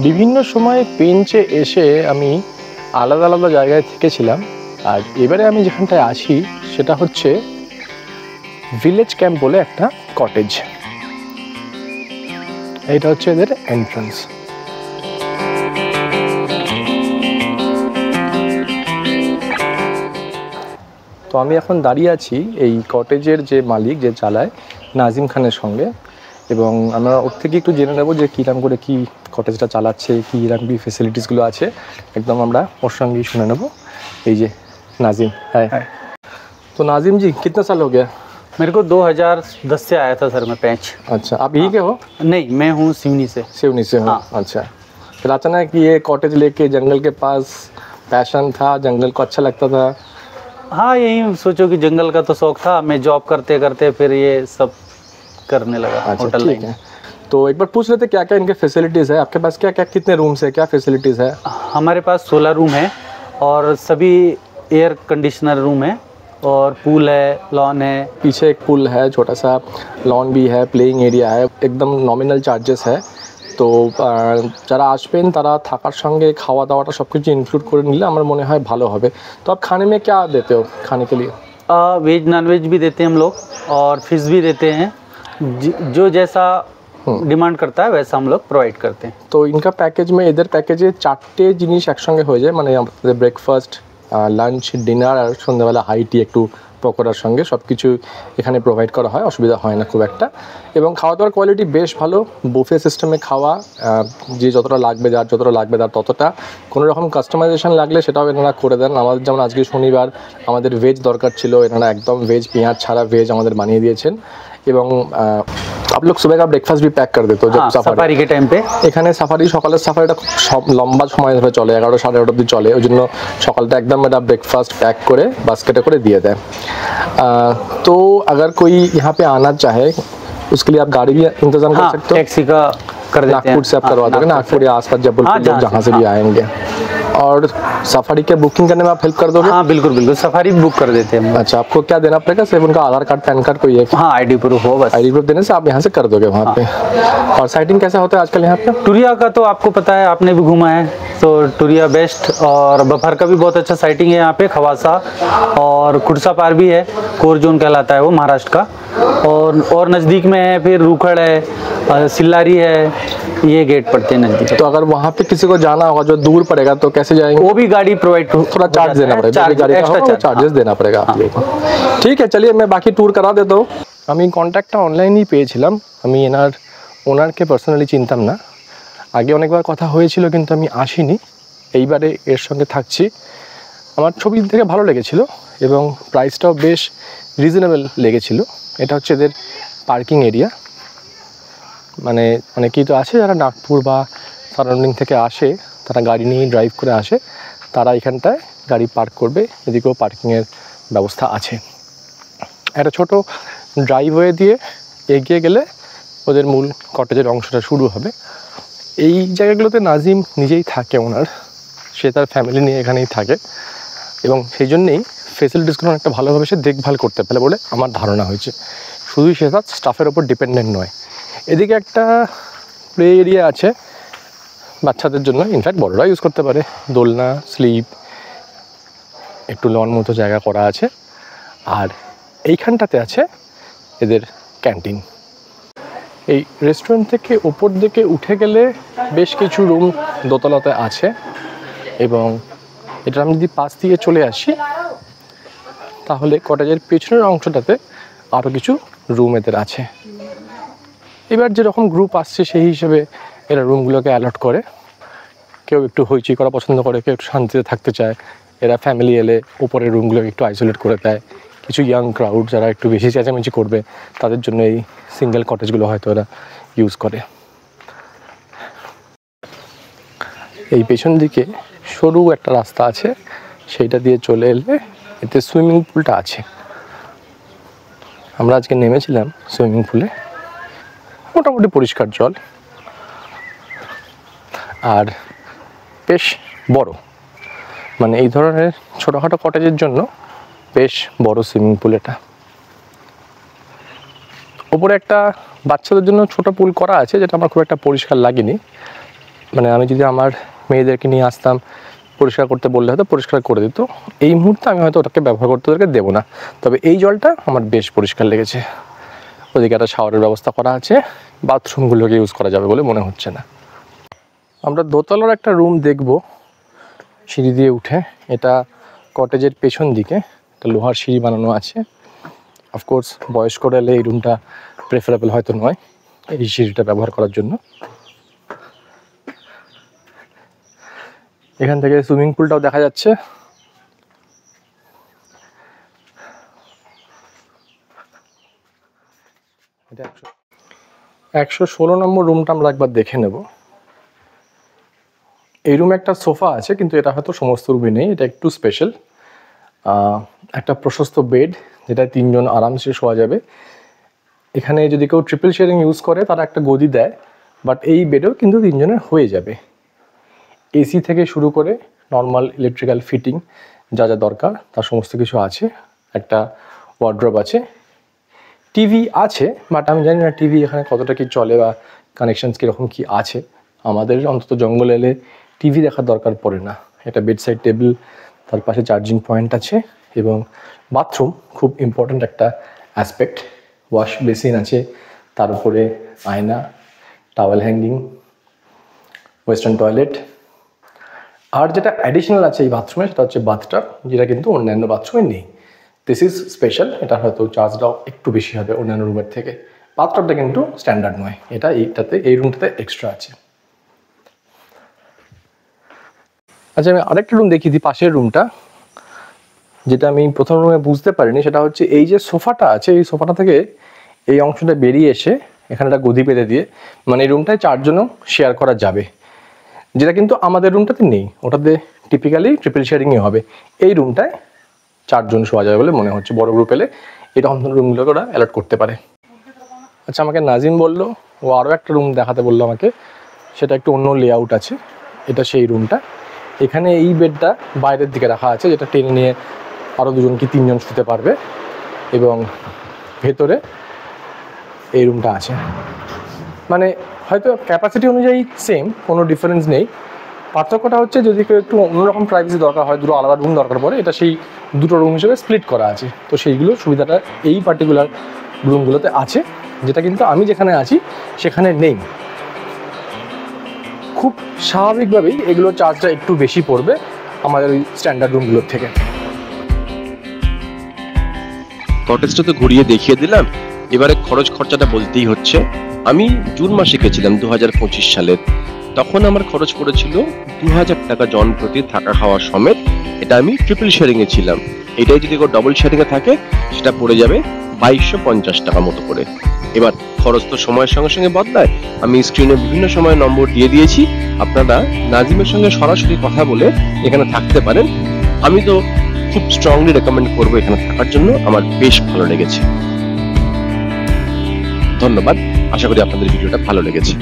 বিভিন্ন সময় পেঞ্চে এসে আমি আলাদা আলাদা জায়গায় থেকেছিলাম, আর এবারে আমি যেখানটায় আছি সেটা হচ্ছে ভিলেজ ক্যাম্প বলে একটা কটেজ। এটা হচ্ছে এদের এন্ট্রান্স। তো আমি এখন দাঁড়িয়ে আছি এই কটেজের যে মালিক, যে চালায়, নাজিম খানের সঙ্গে, এবং আমরা ওর থেকে একটু জেনে নেবো যে কীরকম করে কী কটেজটা চালাচ্ছে, কীরকম কী ফেসিলিটিসগুলো আছে, একদম আমরা ওর সঙ্গেই শুনে নেবো। এই যে नाजिम है। तो नाजिम जी कितना साल हो गया? मेरे को 2010 से आया था सर मैं पेंच। अच्छा, आप यहीं के हो? नहीं, मैं हूँ सिवनी से। सिवनी से हो? हाँ। अच्छा, फिर अचानक कि ये कॉटेज लेके जंगल के पास पैशन था, जंगल को अच्छा लगता था? हाँ, यही सोचो कि जंगल का तो शौक था, मैं जॉब करते करते फिर ये सब करने लगा। अच्छा, होटल ठीक है। तो एक बार पूछ लेते क्या क्या इनके फैसिलिटीज़ है आपके पास, क्या क्या कितने रूम्स है, क्या फैसिलिटीज़ है? हमारे पास 16 रूम है और सभी एयर कंडीशनर रूम है, और पूल है, लॉन है। पीछे एक पूल है, छोटा सा लॉन भी है, प्लेइंग एरिया है, एकदम नॉमिनल चार्जेस है। তো যারা আসবেন তারা থাকার সঙ্গে খাওয়া দাওয়াটা সব কিছু ইনক্লুড করে নিলে আমার মনে হয় ভালো হবে। তো आप खाने में क्या देते हो खाने के लिए? वेज नॉन वेज भी देते हैं हम लोग, और फिश भी देते हैं। जो जैसा ডিমান্ড করতে হয় वैसा हम लोग प्रोवाइड करते हैं। তো ইনকা প্যাকেজ में এদের প্যাকেজে 4টে জিনিস একসঙ্গে হয়ে যায়, মানে আমাদের ব্রেকফাস্ট, লাঞ্চ, ডিনার আর সন্ধ্যাবেলা হাই টি একটু পকোড়ার সঙ্গে সব কিছু এখানে প্রোভাইড করা হয়, অসুবিধা হয় না খুব একটা। এবং খাওয়া দাওয়ার কোয়ালিটি বেশ ভালো, বুফে সিস্টেমে খাওয়া, যে যতটা লাগবে, যার যতটা লাগবে তার ততটা। কোনো রকম কাস্টমাইজেশন লাগলে সেটাও এনারা করে দেন। আমাদের যেমন আজকে শনিবার আমাদের ভেজ দরকার ছিল, এনারা একদম ভেজ, পেঁয়াজ ছাড়া ভেজ আমাদের বানিয়ে দিয়েছেন। এবং आप लोग सुबह का ब्रेकफास्ट भी पैक कर देते हो जब সাফারি के टाइम पे? এখানে সাফারি, সকালের সাফারিটা খুব লম্বা সময় ধরে চলে, 11 সাড়ে 11 অবধি চলে, ওই জন্য সকালটা একদম এটা ব্রেকফাस्ट पैक করে বাস্কেটে করে দিয়ে দেয়। तो अगर कोई यहाँ पे आना चाहे उसके लिए आप गाड़ी भी इंतजाम कर सकते हो? टैक्सी का कर देते हैं, नागपुर से आप करवा दोगे? नागपुर या आसपास जबलपुर लोग जहाँ से भी आएंगे। और सफारी के बुकिंग करने में आप हेल्प कर दोगे? हाँ बिल्कुल बिल्कुल, सफारी बुक कर देते हैं। अच्छा, आपको क्या देना पड़ेगा? सिर्फ उनका आधार कार्ड, पैन कार्ड कोई है? हाँ, आईडी प्रूफ हो बस। आईडी प्रूफ देने से आप यहाँ से कर दोगे वहाँ पे। और साइटिंग कैसा होता है आजकल यहाँ पे? टुरिया का तो आपको पता है, आपने भी घूमा है, तो टुरिया बेस्ट। और बफर का भी बहुत अच्छा साइटिंग है यहाँ पे, खवासा और कुर्सा पार भी है, कोर जोन कहलाता है वो महाराष्ट्र का। और नज़दीक में है फिर रूखड़ है, सिल्लारी है, ये गेट पड़ते हैं नज़दीक। तो अगर वहाँ पे किसी को जाना होगा जो दूर पड़ेगा तो कैसे जाएंगे? वो भी गाड़ी प्रोवाइड, थोड़ा चार्ज देना पड़ेगा, गाड़ी का होगा चार्जेस देना पड़ेगा आप लोगों को। ठीक है, चलिए मैं बाकी टूर करा देता हूँ। আমি কন্ট্যাক্টটা অনলাইনেই পেয়েছিলাম, আমি ওনারকে পার্সোনালি চিনতাম না। আগে অনেকবার কথা হয়েছিল কিন্তু আমি আসিনি, এইবারে এর সঙ্গে থাকছি। আমার ছবি থেকে ভালো লেগেছিল এবং প্রাইসটাও বেশ রিজনেবল লেগেছিল। এটা হচ্ছে এদের পার্কিং এরিয়া, মানে অনেকেই তো আছে যারা নাগপুর বা সারাউন্ডিং থেকে আসে, তারা গাড়ি নিয়ে ড্রাইভ করে আসে, তারা এখানটায় গাড়ি পার্ক করবে, এদিকেও পার্কিংয়ের ব্যবস্থা আছে। একটা ছোটো ড্রাইভওয়ে দিয়ে এগিয়ে গেলে ওদের মূল কটেজের অংশটা শুরু হবে। এই জায়গাগুলোতে নাজিম নিজেই থাকে, ওনার, সে তার ফ্যামিলি নিয়ে এখানেই থাকে এবং সেই জন্যেই ফেসিলিটিসগুলো অনেকটা ভালোভাবে সে দেখভাল করতে পারে বলে আমার ধারণা হয়েছে। শুধুই সে তার স্টাফের ওপর ডিপেন্ডেন্ট নয়। এদিকে একটা প্লে এরিয়া আছে বাচ্চাদের জন্য, ইনফ্যাক্ট বড়রা ইউজ করতে পারে, দোলনা, স্লিপ, একটু লন মতো জায়গা করা আছে। আর এইখানটাতে আছে এদের ক্যান্টিন। এই রেস্টুরেন্ট থেকে ওপর দিকে উঠে গেলে বেশ কিছু রুম দোতলাতে আছে এবং এটা আমি যদি পাশ দিয়ে চলে আসি তাহলে কটেজের পেছনের অংশটাতে আরও কিছু রুম এদের আছে। এবার যেরকম গ্রুপ আসছে সেই হিসেবে এরা রুমগুলোকে অ্যালট করে। কেউ একটু হইচই করা পছন্দ করে, কেউ একটু শান্তিতে থাকতে চায়, এরা ফ্যামিলি এলে উপরের রুমগুলোকে একটু আইসোলেট করে দেয়। কিছু ইয়াং ক্রাউড যারা একটু বেশি চেঁচামেচি করবে তাদের জন্য এই সিঙ্গেল কটেজগুলো হয়তো এরা ইউজ করে। এই পেছন দিকে সরু একটা রাস্তা আছে, সেইটা দিয়ে চলে এলে এতে সুইমিং পুলটা আছে। আমরা আজকে নেমেছিলাম সুইমিং পুলে, মোটামুটি পরিষ্কার জল আর বেশ বড়, মানে এই ধরনের ছোটোখাটো কটেজের জন্য বেশ বড় সুইমিং পুল এটা। ওপরে একটা বাচ্চাদের জন্য ছোট পুল করা আছে, যেটা আমার খুব একটা পরিষ্কার লাগেনি। মানে আমি যদি আমার মেয়েদেরকে নিয়ে আসতাম, পরিষ্কার করতে বললে হয়তো পরিষ্কার করে দিত। এই মুহূর্তে আমি হয়তো ওটাকে ব্যবহার করতে ওদেরকে দেবো না, তবে এই জলটা আমার বেশ পরিষ্কার লেগেছে। ওদিকে একটা শাওয়ারের ব্যবস্থা করা আছে, বাথরুমগুলোকে ইউজ করা যাবে বলে মনে হচ্ছে না। আমরা দোতলার একটা রুম দেখব সিঁড়ি দিয়ে উঠে। এটা কটেজের পেছন দিকে একটা লোহার সিঁড়ি বানানো আছে। অফকোর্স বয়স্করা এলে এই রুমটা প্রেফারেবল হয়তো নয় এই সিঁড়িটা ব্যবহার করার জন্য। এখান থেকে সুইমিং পুলটাও দেখা যাচ্ছে। এটা 116 নম্বর রুমটা আমরা একবার দেখে নেব। এই রুমে একটা সোফা আছে, কিন্তু এটা হয়তো সমস্ত রুমে নেই, এটা একটু স্পেশাল। একটা প্রশস্ত বেড, যেটা 3 জন আরামসে শোয়া যাবে। এখানে যদি কেউ ট্রিপল শেয়ারিং ইউজ করে তারা একটা গদি দেয়, বাট এই বেডেও কিন্তু 3 জনের হয়ে যাবে। এসি থেকে শুরু করে নর্মাল ইলেকট্রিক্যাল ফিটিং যা যা দরকার তার সমস্ত কিছু আছে। একটা ওয়ার্ড্রোব আছে, টিভি আছে, বাট আমি জানি না টিভি এখানে কতটা কি চলে বা কানেকশানস কীরকম কী আছে। আমাদের অন্তত জঙ্গলে এলে টিভি দেখার দরকার পড়ে না। এটা বেডসাইড টেবিল, তার পাশে চার্জিং পয়েন্ট আছে, এবং বাথরুম খুব ইম্পর্ট্যান্ট একটা অ্যাসপেক্ট। ওয়াশ বেসিন আছে, তার উপরে আয়না, টাওয়েল হ্যাঙ্গিং, ওয়েস্টার্ন টয়লেট। আর যেটা অ্যাডিশনাল আছে এই বাথরুমে সেটা হচ্ছে বাথটাব, যেটা কিন্তু অন্যান্য বাথরুমে নেই। This is special. এটা হয়তো চার্জটাও একটু বেশি হবে অন্যান্য রুমের থেকে। বাথটাবটা কিন্তু স্ট্যান্ডার্ড নয়, এটা এই রুমটাতে এক্সট্রা আছে। আচ্ছা, আমি আরেকটা রুম দেখিয়ে দিই, পাশের রুমটা, যেটা আমি প্রথম রুমে বুঝতে পারিনি। সেটা হচ্ছে এই যে সোফাটা আছে, এই সোফাটা থেকে এই অংশটা বেরিয়ে এসে এখানে একটা গদি পেতে দিয়ে, মানে এই রুমটায় 4 জনও শেয়ার করা যাবে, যেটা কিন্তু আমাদের রুমটাতে নেই। ওটাতে টিপিক্যালি ট্রিপল শেয়ারিংই হবে। এই রুমটায় 4 জন শোয়া যাবে বলে মনে হচ্ছে। বড় গ্রুপ এলে এটা অন্য রুমগুলোকে ওরা অ্যালার্ট করতে পারে। আচ্ছা, আমাকে নাজিম বললো ও আরও একটা রুম দেখাতে বললো আমাকে, সেটা একটু অন্য লেআউট আছে। এটা সেই রুমটা। এখানে এই বেডটা বাইরের দিকে রাখা আছে, যেটা টেনে নিয়ে আরও 2 জন কি 3 জন শুতে পারবে, এবং ভেতরে এই রুমটা আছে। মানে হয়তো ক্যাপাসিটি অনুযায়ী সেম, কোনো ডিফারেন্স নেই। পার্থক্যটা হচ্ছে যদি কেউ একটু অন্যরকম প্রাইভেসি দরকার হয়, 2 আলাদা রুম দরকার পড়ে, এটা সেই 2টো রুম হিসেবে স্প্লিট করা আছে। তো সেইগুলোর সুবিধাটা এই পার্টিকুলার রুমগুলোতে আছে, যেটা কিন্তু আমি যেখানে আছি সেখানে নেই। খুব স্বাভাবিকভাবেই এগুলোর চার্জটা একটু বেশি পড়বে আমাদের ওই স্ট্যান্ডার্ড রুমগুলোর থেকে। কটেজটা তো ঘুরিয়ে দেখিয়ে দিলাম, এবারে খরচ খরচাটা বলতেই হচ্ছে। আমি জুন মাসে গেছিলাম 2025 সালের। তখন আমার খরচ পড়েছিল 2000 টাকা জন প্রতি, থাকা খাওয়া সমেত। এটা আমি ট্রিপল শেয়ারিং এ ছিলাম। এটাই যদি কেউ ডবল শেয়ারিং এ থাকে সেটা পড়ে যাবে 2250 টাকা মতো করে। এবার খরচ তো সময়ের সঙ্গে সঙ্গে বদলায়। আমি স্ক্রিনে বিভিন্ন সময় নম্বর দিয়ে দিয়েছি, আপনারা নাজিমের সঙ্গে সরাসরি কথা বলে এখানে থাকতে পারেন। আমি তো খুব স্ট্রংলি রেকমেন্ড করবো এখানে থাকার জন্য। আমার বেশ ভালো লেগেছে। ধন্যবাদ। আশা করি আপনাদের ভিডিওটা ভালো লেগেছে।